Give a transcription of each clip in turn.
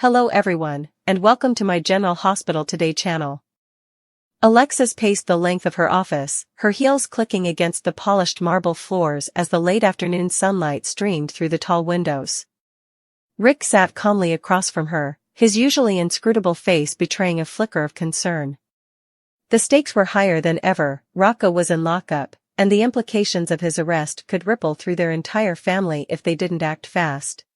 Hello everyone, and welcome to my General Hospital Today channel. Alexis paced the length of her office, her heels clicking against the polished marble floors as the late afternoon sunlight streamed through the tall windows. Ric sat calmly across from her, his usually inscrutable face betraying a flicker of concern. The stakes were higher than ever. Rocco was in lockup, and the implications of his arrest could ripple through their entire family if they didn't act fast.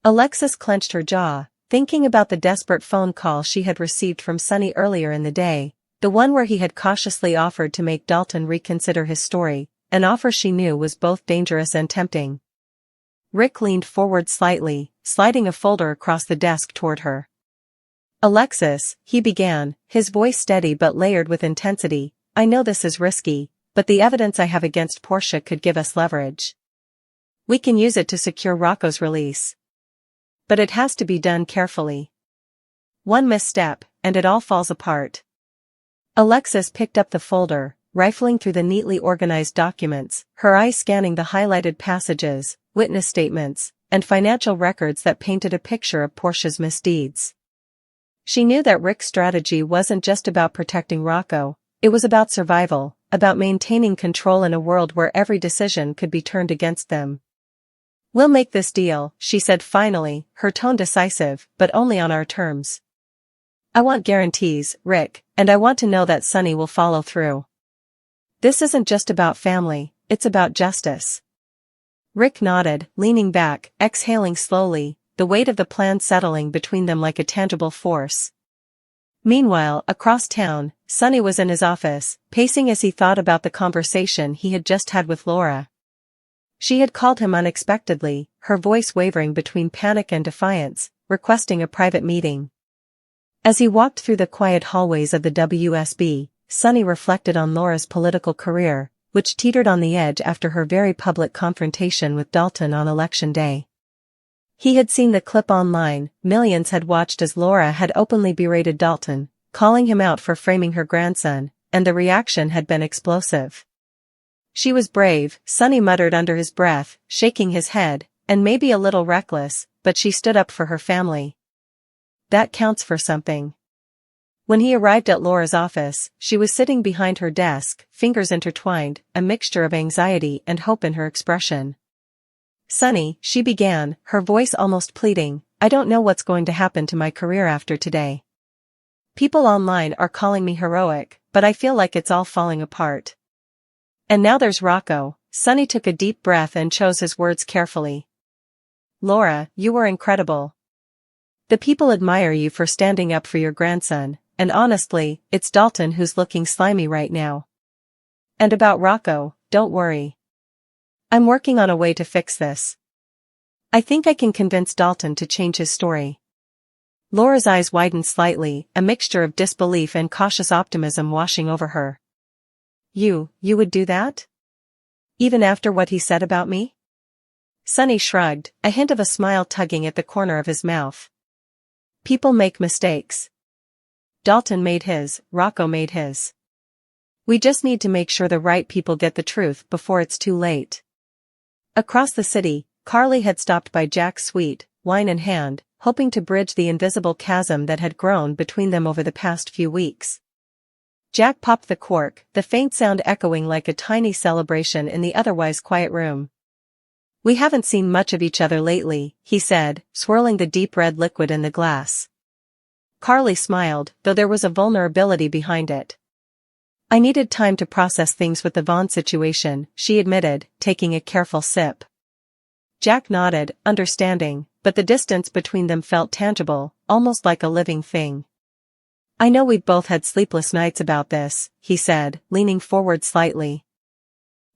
Alexis clenched her jaw, thinking about the desperate phone call she had received from Sonny earlier in the day, the one where he had cautiously offered to make Dalton reconsider his story, an offer she knew was both dangerous and tempting. Ric leaned forward slightly, sliding a folder across the desk toward her. "Alexis," he began, his voice steady but layered with intensity, "I know this is risky, but the evidence I have against Portia could give us leverage. We can use it to secure Rocco's release. But it has to be done carefully. One misstep, and it all falls apart." Alexis picked up the folder, rifling through the neatly organized documents, her eyes scanning the highlighted passages, witness statements, and financial records that painted a picture of Portia's misdeeds. She knew that Ric's strategy wasn't just about protecting Rocco, it was about survival, about maintaining control in a world where every decision could be turned against them. "We'll make this deal," she said finally, her tone decisive, "but only on our terms. I want guarantees, Ric, and I want to know that Sonny will follow through. This isn't just about family, it's about justice." Ric nodded, leaning back, exhaling slowly, the weight of the plan settling between them like a tangible force. Meanwhile, across town, Sonny was in his office, pacing as he thought about the conversation he had just had with Laura. She had called him unexpectedly, her voice wavering between panic and defiance, requesting a private meeting. As he walked through the quiet hallways of the WSB, Sonny reflected on Laura's political career, which teetered on the edge after her very public confrontation with Dalton on election day. He had seen the clip online, millions had watched as Laura had openly berated Dalton, calling him out for framing her grandson, and the reaction had been explosive. "She was brave," Sonny muttered under his breath, shaking his head, "and maybe a little reckless, but she stood up for her family. That counts for something." When he arrived at Laura's office, she was sitting behind her desk, fingers intertwined, a mixture of anxiety and hope in her expression. "Sonny," she began, her voice almost pleading, "I don't know what's going to happen to my career after today. People online are calling me heroic, but I feel like it's all falling apart. And now there's Rocco." Sonny took a deep breath and chose his words carefully. "Laura, you were incredible. The people admire you for standing up for your grandson, and honestly, it's Dalton who's looking slimy right now. And about Rocco, don't worry. I'm working on a way to fix this. I think I can convince Dalton to change his story." Laura's eyes widened slightly, a mixture of disbelief and cautious optimism washing over her. You would do that? Even after what he said about me?" Sonny shrugged, a hint of a smile tugging at the corner of his mouth. "People make mistakes. Dalton made his, Rocco made his. We just need to make sure the right people get the truth before it's too late." Across the city, Carly had stopped by Jack's suite, wine in hand, hoping to bridge the invisible chasm that had grown between them over the past few weeks. Jack popped the cork, the faint sound echoing like a tiny celebration in the otherwise quiet room. "We haven't seen much of each other lately," he said, swirling the deep red liquid in the glass. Carly smiled, though there was a vulnerability behind it. "I needed time to process things with the Vaughn situation," she admitted, taking a careful sip. Jack nodded, understanding, but the distance between them felt tangible, almost like a living thing. "I know we've both had sleepless nights about this," he said, leaning forward slightly.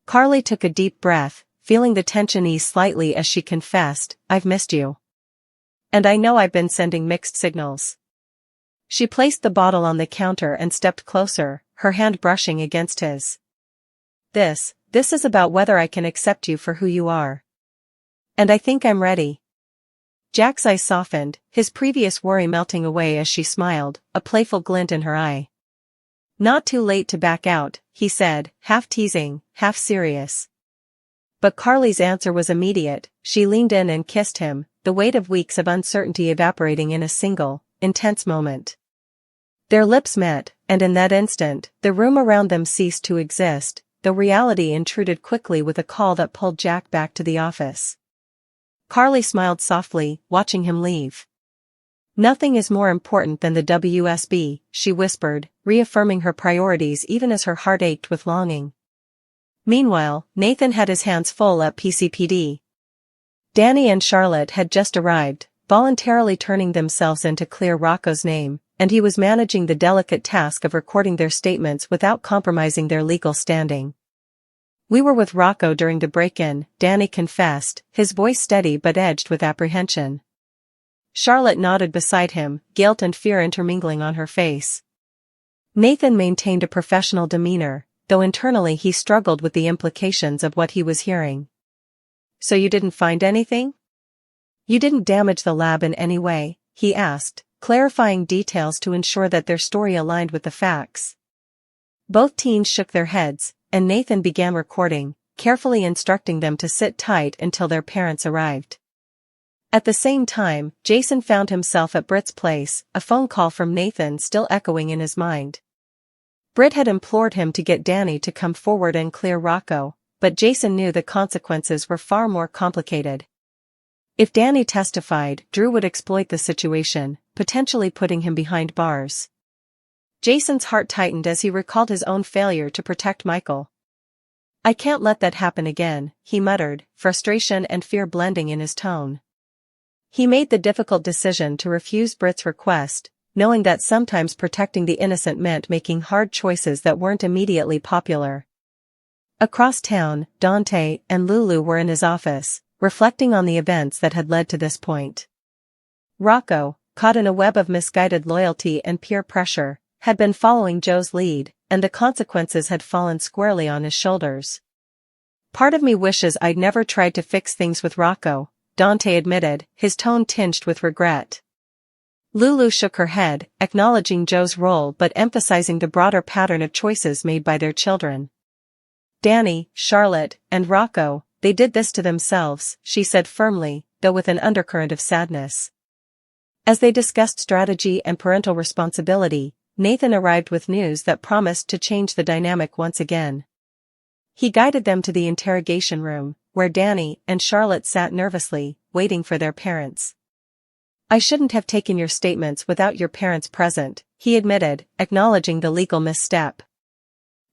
Carly took a deep breath, feeling the tension ease slightly as she confessed, "I've missed you. And I know I've been sending mixed signals." She placed the bottle on the counter and stepped closer, her hand brushing against his. This is about whether I can accept you for who you are. And I think I'm ready." Jack's eyes softened, his previous worry melting away as she smiled, a playful glint in her eye. "Not too late to back out," he said, half teasing, half serious. But Carly's answer was immediate. She leaned in and kissed him, the weight of weeks of uncertainty evaporating in a single, intense moment. Their lips met, and in that instant, the room around them ceased to exist, though reality intruded quickly with a call that pulled Jack back to the office. Carly smiled softly, watching him leave. "Nothing is more important than the WSB," she whispered, reaffirming her priorities even as her heart ached with longing. Meanwhile, Nathan had his hands full at PCPD. Danny and Charlotte had just arrived, voluntarily turning themselves in to clear Rocco's name, and he was managing the delicate task of recording their statements without compromising their legal standing. "We were with Rocco during the break-in," Danny confessed, his voice steady but edged with apprehension. Charlotte nodded beside him, guilt and fear intermingling on her face. Nathan maintained a professional demeanor, though internally he struggled with the implications of what he was hearing. "So you didn't find anything? You didn't damage the lab in any way?" he asked, clarifying details to ensure that their story aligned with the facts. Both teens shook their heads, and Nathan began recording, carefully instructing them to sit tight until their parents arrived. At the same time, Jason found himself at Britt's place, a phone call from Nathan still echoing in his mind. Britt had implored him to get Danny to come forward and clear Rocco, but Jason knew the consequences were far more complicated. If Danny testified, Drew would exploit the situation, potentially putting him behind bars. Jason's heart tightened as he recalled his own failure to protect Michael. "I can't let that happen again," he muttered, frustration and fear blending in his tone. He made the difficult decision to refuse Britt's request, knowing that sometimes protecting the innocent meant making hard choices that weren't immediately popular. Across town, Dante and Lulu were in his office, reflecting on the events that had led to this point. Rocco, caught in a web of misguided loyalty and peer pressure, had been following Joe's lead, and the consequences had fallen squarely on his shoulders. "Part of me wishes I'd never tried to fix things with Rocco," Dante admitted, his tone tinged with regret. Lulu shook her head, acknowledging Joe's role but emphasizing the broader pattern of choices made by their children. "Danny, Charlotte, and Rocco, they did this to themselves," she said firmly, though with an undercurrent of sadness. As they discussed strategy and parental responsibility, Nathan arrived with news that promised to change the dynamic once again. He guided them to the interrogation room, where Danny and Charlotte sat nervously, waiting for their parents. "I shouldn't have taken your statements without your parents present," he admitted, acknowledging the legal misstep.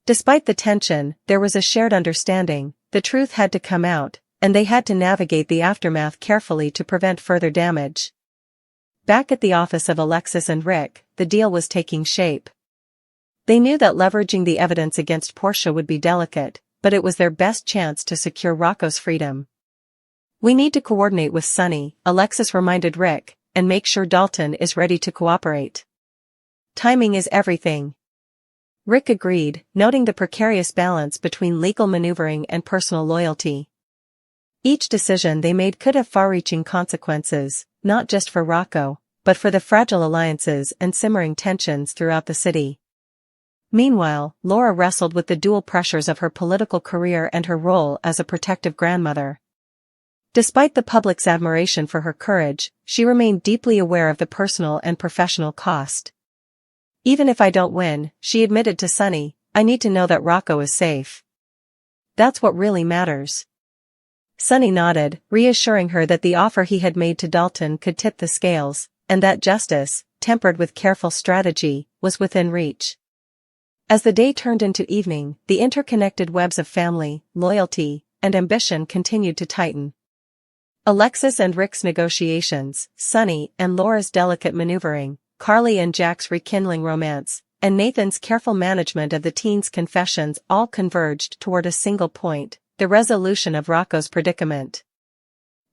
Despite the tension, there was a shared understanding: the truth had to come out, and they had to navigate the aftermath carefully to prevent further damage. Back at the office of Alexis and Ric, the deal was taking shape. They knew that leveraging the evidence against Portia would be delicate, but it was their best chance to secure Rocco's freedom. "We need to coordinate with Sonny," Alexis reminded Ric, "and make sure Dalton is ready to cooperate. Timing is everything." Ric agreed, noting the precarious balance between legal maneuvering and personal loyalty. Each decision they made could have far-reaching consequences, not just for Rocco, but for the fragile alliances and simmering tensions throughout the city. Meanwhile, Laura wrestled with the dual pressures of her political career and her role as a protective grandmother. Despite the public's admiration for her courage, she remained deeply aware of the personal and professional cost. "Even if I don't win," she admitted to Sonny, "I need to know that Rocco is safe. That's what really matters." Sonny nodded, reassuring her that the offer he had made to Dalton could tip the scales, and that justice, tempered with careful strategy, was within reach. As the day turned into evening, the interconnected webs of family, loyalty, and ambition continued to tighten. Alexis and Ric's negotiations, Sonny and Laura's delicate maneuvering, Carly and Jack's rekindling romance, and Nathan's careful management of the teens' confessions all converged toward a single point: the resolution of Rocco's predicament.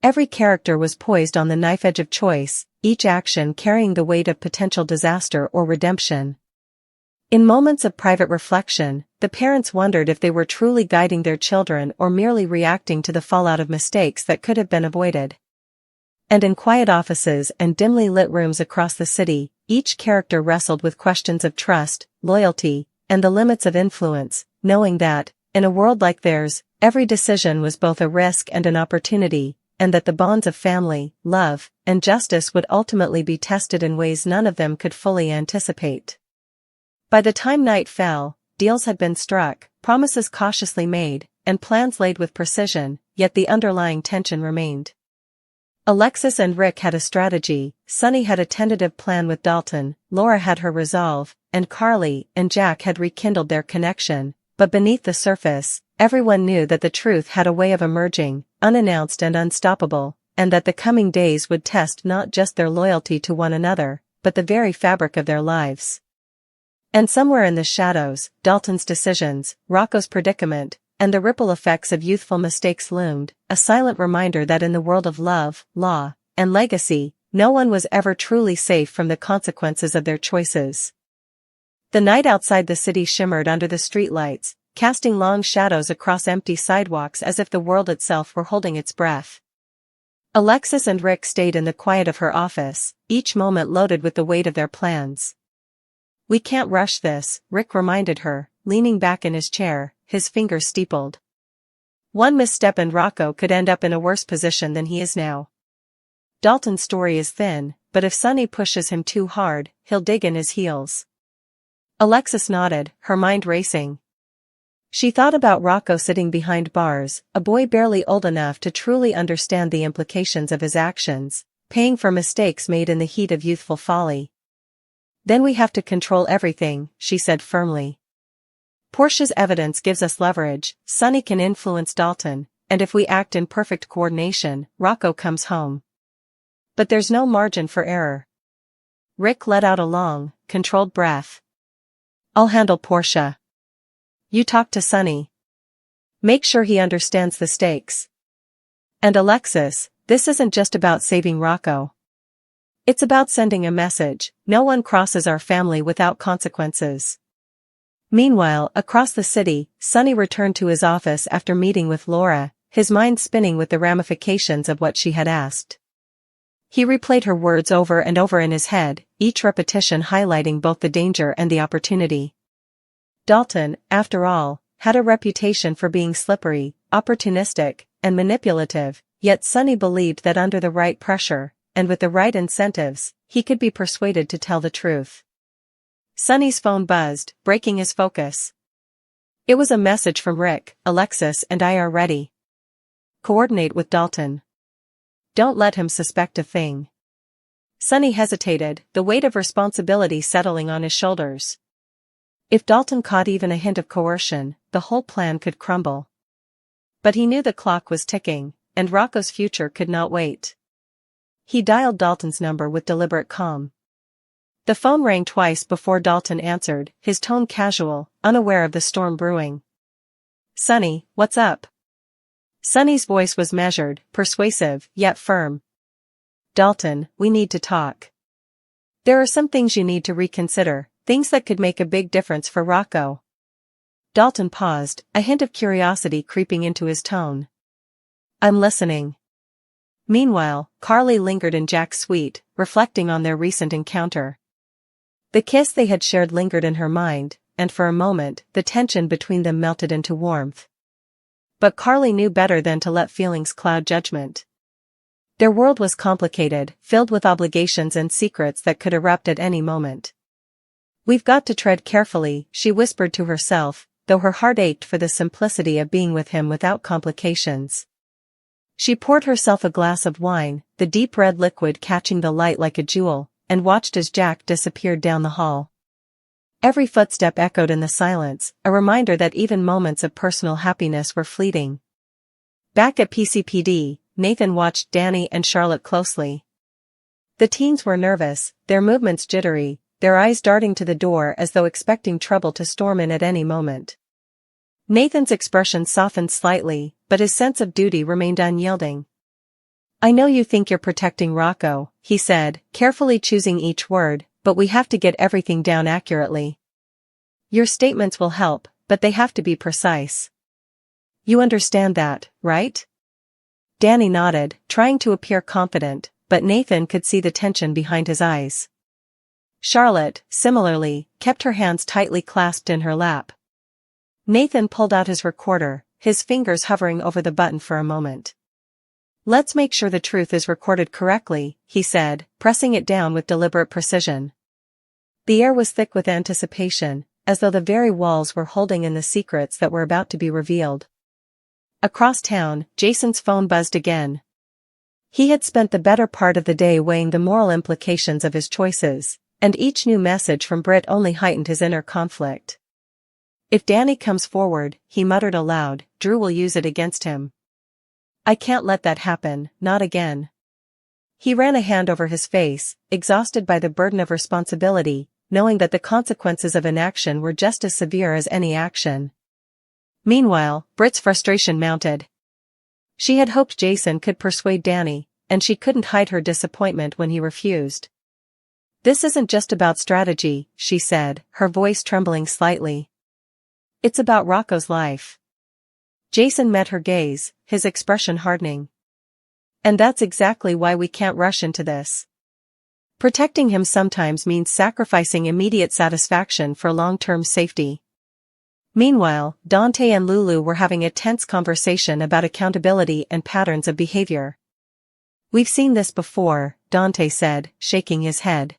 Every character was poised on the knife edge of choice, each action carrying the weight of potential disaster or redemption. In moments of private reflection, the parents wondered if they were truly guiding their children or merely reacting to the fallout of mistakes that could have been avoided. And in quiet offices and dimly lit rooms across the city, each character wrestled with questions of trust, loyalty, and the limits of influence, knowing that, in a world like theirs, every decision was both a risk and an opportunity, and that the bonds of family, love, and justice would ultimately be tested in ways none of them could fully anticipate. By the time night fell, deals had been struck, promises cautiously made, and plans laid with precision, yet the underlying tension remained. Alexis and Ric had a strategy, Sonny had a tentative plan with Dalton, Laura had her resolve, and Carly and Jack had rekindled their connection, but beneath the surface, everyone knew that the truth had a way of emerging, unannounced and unstoppable, and that the coming days would test not just their loyalty to one another, but the very fabric of their lives. And somewhere in the shadows, Dalton's decisions, Rocco's predicament, and the ripple effects of youthful mistakes loomed, a silent reminder that in the world of love, law, and legacy, no one was ever truly safe from the consequences of their choices. The night outside the city shimmered under the streetlights, casting long shadows across empty sidewalks as if the world itself were holding its breath. Alexis and Ric stayed in the quiet of her office, each moment loaded with the weight of their plans. "We can't rush this," Ric reminded her, leaning back in his chair, his fingers steepled. "One misstep and Rocco could end up in a worse position than he is now. Dalton's story is thin, but if Sonny pushes him too hard, he'll dig in his heels." Alexis nodded, her mind racing. She thought about Rocco sitting behind bars, a boy barely old enough to truly understand the implications of his actions, paying for mistakes made in the heat of youthful folly. "Then we have to control everything," she said firmly. "Portia's evidence gives us leverage, Sonny can influence Dalton, and if we act in perfect coordination, Rocco comes home. But there's no margin for error." Ric let out a long, controlled breath. "I'll handle Portia. You talk to Sonny. Make sure he understands the stakes. And Alexis, this isn't just about saving Rocco. It's about sending a message, no one crosses our family without consequences." Meanwhile, across the city, Sonny returned to his office after meeting with Laura, his mind spinning with the ramifications of what she had asked. He replayed her words over and over in his head, each repetition highlighting both the danger and the opportunity. Dalton, after all, had a reputation for being slippery, opportunistic, and manipulative, yet Sonny believed that under the right pressure, and with the right incentives, he could be persuaded to tell the truth. Sonny's phone buzzed, breaking his focus. It was a message from Ric. "Alexis and I are ready. Coordinate with Dalton. Don't let him suspect a thing." Sonny hesitated, the weight of responsibility settling on his shoulders. If Dalton caught even a hint of coercion, the whole plan could crumble. But he knew the clock was ticking, and Rocco's future could not wait. He dialed Dalton's number with deliberate calm. The phone rang twice before Dalton answered, his tone casual, unaware of the storm brewing. "Sonny, what's up?" Sonny's voice was measured, persuasive, yet firm. "Dalton, we need to talk. There are some things you need to reconsider, things that could make a big difference for Rocco." Dalton paused, a hint of curiosity creeping into his tone. "I'm listening." Meanwhile, Carly lingered in Jack's suite, reflecting on their recent encounter. The kiss they had shared lingered in her mind, and for a moment, the tension between them melted into warmth. But Carly knew better than to let feelings cloud judgment. Their world was complicated, filled with obligations and secrets that could erupt at any moment. "We've got to tread carefully," she whispered to herself, though her heart ached for the simplicity of being with him without complications. She poured herself a glass of wine, the deep red liquid catching the light like a jewel, and watched as Jack disappeared down the hall. Every footstep echoed in the silence, a reminder that even moments of personal happiness were fleeting. Back at PCPD, Nathan watched Danny and Charlotte closely. The teens were nervous, their movements jittery, their eyes darting to the door as though expecting trouble to storm in at any moment. Nathan's expression softened slightly, but his sense of duty remained unyielding. "I know you think you're protecting Rocco," he said, carefully choosing each word, "but we have to get everything down accurately. Your statements will help, but they have to be precise. You understand that, right?" Danny nodded, trying to appear confident, but Nathan could see the tension behind his eyes. Charlotte, similarly, kept her hands tightly clasped in her lap. Nathan pulled out his recorder, his fingers hovering over the button for a moment. Let's make sure the truth is recorded correctly, he said, pressing it down with deliberate precision. The air was thick with anticipation, as though the very walls were holding in the secrets that were about to be revealed. Across town, Jason's phone buzzed again. He had spent the better part of the day weighing the moral implications of his choices, and each new message from Britt only heightened his inner conflict. If Danny comes forward, he muttered aloud, Drew will use it against him. I can't let that happen, not again. He ran a hand over his face, exhausted by the burden of responsibility, knowing that the consequences of inaction were just as severe as any action. Meanwhile, Britt's frustration mounted. She had hoped Jason could persuade Danny, and she couldn't hide her disappointment when he refused. This isn't just about strategy, she said, her voice trembling slightly. It's about Rocco's life. Jason met her gaze, his expression hardening. And that's exactly why we can't rush into this. Protecting him sometimes means sacrificing immediate satisfaction for long-term safety. Meanwhile, Dante and Lulu were having a tense conversation about accountability and patterns of behavior. We've seen this before, Dante said, shaking his head.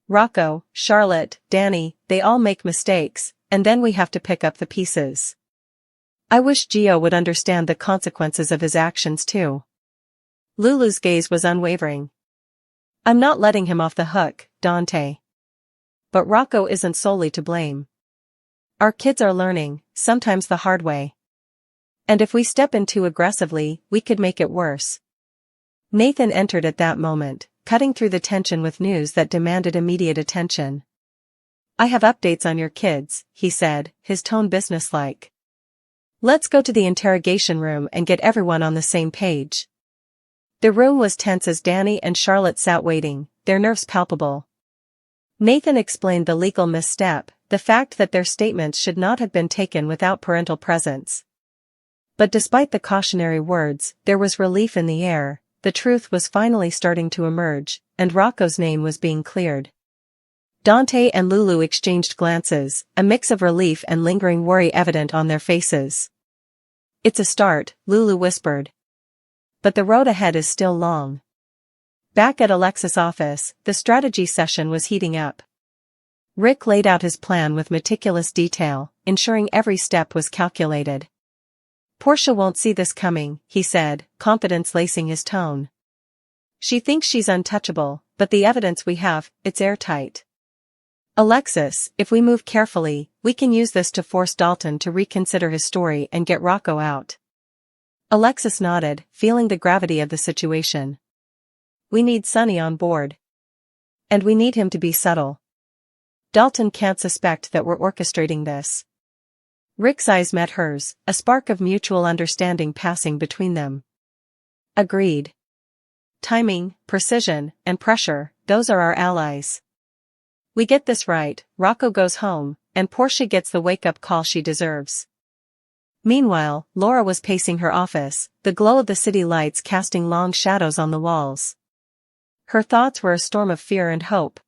Rocco, Charlotte, Danny, they all make mistakes, and then we have to pick up the pieces. I wish Gio would understand the consequences of his actions too. Lulu's gaze was unwavering. I'm not letting him off the hook, Dante. But Rocco isn't solely to blame. Our kids are learning, sometimes the hard way. And if we step in too aggressively, we could make it worse. Nathan entered at that moment, cutting through the tension with news that demanded immediate attention. I have updates on your kids, he said, his tone businesslike. Let's go to the interrogation room and get everyone on the same page. The room was tense as Danny and Charlotte sat waiting, their nerves palpable. Nathan explained the legal misstep, the fact that their statements should not have been taken without parental presence. But despite the cautionary words, there was relief in the air, the truth was finally starting to emerge, and Rocco's name was being cleared. Dante and Lulu exchanged glances, a mix of relief and lingering worry evident on their faces. It's a start, Lulu whispered. But the road ahead is still long. Back at Alexis' office, the strategy session was heating up. Ric laid out his plan with meticulous detail, ensuring every step was calculated. Portia won't see this coming, he said, confidence lacing his tone. She thinks she's untouchable, but the evidence we have, it's airtight. Alexis, if we move carefully, we can use this to force Dalton to reconsider his story and get Rocco out. Alexis nodded, feeling the gravity of the situation. We need Sonny on board. And we need him to be subtle. Dalton can't suspect that we're orchestrating this. Ric's eyes met hers, a spark of mutual understanding passing between them. Agreed. Timing, precision, and pressure, those are our allies. We get this right, Rocco goes home, and Portia gets the wake-up call she deserves. Meanwhile, Laura was pacing her office, the glow of the city lights casting long shadows on the walls. Her thoughts were a storm of fear and hope.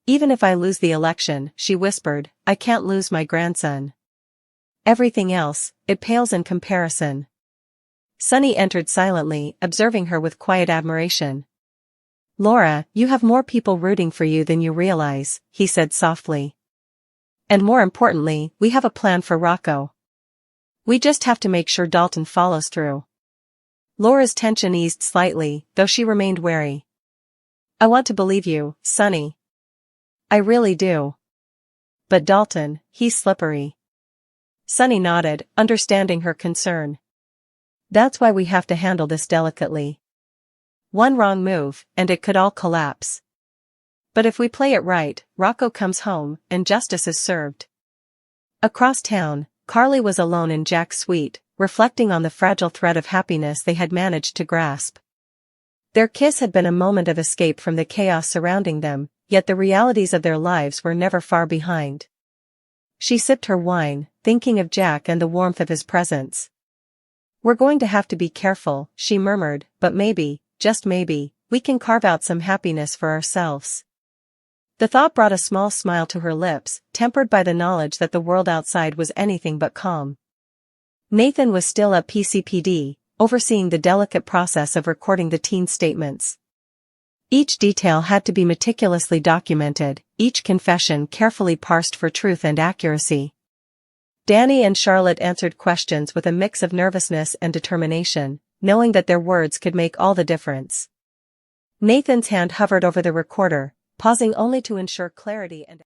Even if I lose the election, she whispered, I can't lose my grandson. Everything else, it pales in comparison. Sonny entered silently, observing her with quiet admiration. Laura, you have more people rooting for you than you realize, he said softly. And more importantly, we have a plan for Rocco. We just have to make sure Dalton follows through. Laura's tension eased slightly, though she remained wary. I want to believe you, Sonny. I really do. But Dalton, he's slippery. Sonny nodded, understanding her concern. That's why we have to handle this delicately. One wrong move, and it could all collapse. But if we play it right, Rocco comes home, and justice is served. Across town, Carly was alone in Jack's suite, reflecting on the fragile thread of happiness they had managed to grasp. Their kiss had been a moment of escape from the chaos surrounding them, yet the realities of their lives were never far behind. She sipped her wine, thinking of Jack and the warmth of his presence. We're going to have to be careful, she murmured, but maybe, just maybe, we can carve out some happiness for ourselves. The thought brought a small smile to her lips, tempered by the knowledge that the world outside was anything but calm. Nathan was still at PCPD, overseeing the delicate process of recording the teen's statements. Each detail had to be meticulously documented, each confession carefully parsed for truth and accuracy. Danny and Charlotte answered questions with a mix of nervousness and determination, knowing that their words could make all the difference. Nathan's hand hovered over the recorder, pausing only to ensure clarity and